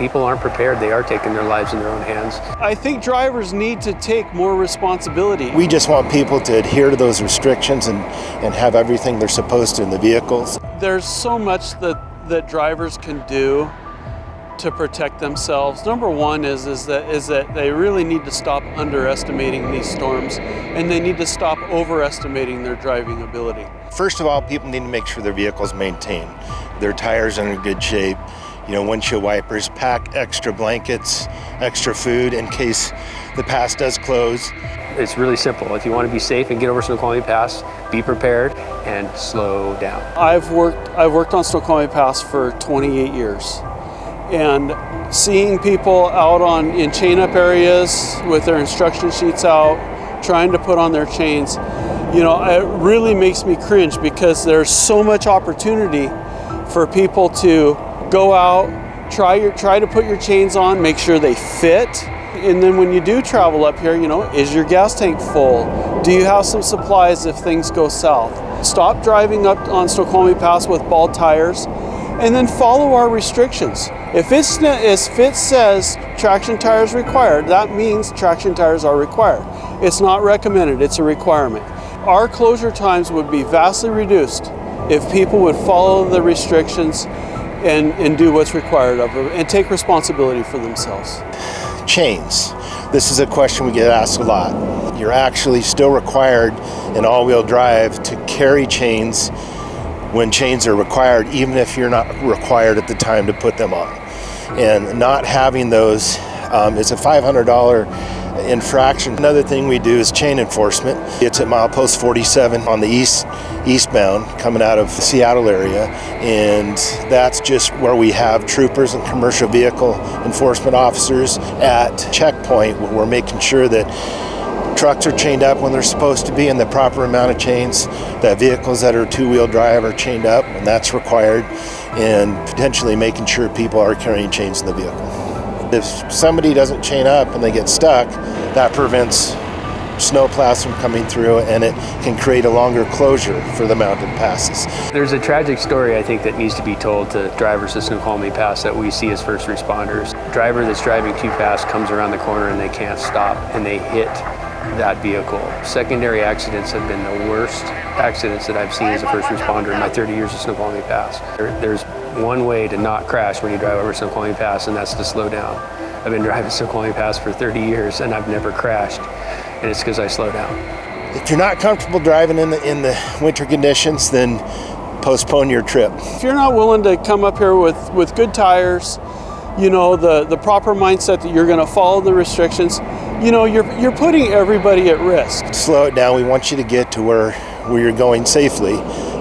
people aren't prepared. They are taking their lives in their own hands. I think drivers need to take more responsibility. We just want people to adhere to those restrictions and have everything they're supposed to in the vehicles. There's so much that drivers can do to protect themselves. Number one is that they really need to stop underestimating these storms, and they need to stop overestimating their driving ability. First of all, people need to make sure their vehicle's maintained. Their tires are in good shape. You know, windshield wipers, pack extra blankets, extra food in case the pass does close. It's really simple. If you want to be safe and get over Snoqualmie Pass, be prepared and slow down. I've worked on Snoqualmie Pass for 28 years. And seeing people out in chain-up areas with their instruction sheets out, trying to put on their chains, you know, it really makes me cringe because there's so much opportunity for people to go out, try to put your chains on, make sure they fit. And then when you do travel up here, you know, is your gas tank full? Do you have some supplies if things go south? Stop driving up on Snoqualmie Pass with bald tires, and then follow our restrictions. If it says traction tires required, that means traction tires are required. It's not recommended, it's a requirement. Our closure times would be vastly reduced if people would follow the restrictions and do what's required of them and take responsibility for themselves. Chains. This is a question we get asked a lot. You're actually still required in all-wheel drive to carry chains when chains are required, even if you're not required at the time to put them on. And not having those is a $500 infraction. Another thing we do is chain enforcement. It's at milepost 47 on the eastbound coming out of the Seattle area, and that's just where we have troopers and commercial vehicle enforcement officers at checkpoint, where we're making sure that trucks are chained up when they're supposed to be in the proper amount of chains, that vehicles that are two-wheel drive are chained up when that's required, and potentially making sure people are carrying chains in the vehicle. If somebody doesn't chain up and they get stuck, that prevents snow plows from coming through, and it can create a longer closure for the mountain passes. There's a tragic story, I think, that needs to be told to drivers of Snoqualmie Pass that we see as first responders. A driver that's driving too fast comes around the corner and they can't stop, and they hit that vehicle. Secondary accidents have been the worst accidents that I've seen as a first responder in my 30 years of Snoqualmie Pass. There's one way to not crash when you drive over Snoqualmie Pass, and that's to slow down. I've been driving Snoqualmie Pass for 30 years and I've never crashed, and it's because I slow down. If you're not comfortable driving in the winter conditions, then postpone your trip. If you're not willing to come up here with good tires, you know, the proper mindset that you're going to follow the restrictions, you know, you're putting everybody at risk. Slow it down. We want you to get to where you're going safely,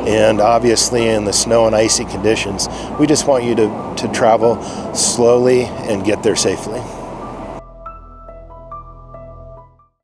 and obviously in the snow and icy conditions, we just want you to travel slowly and get there safely.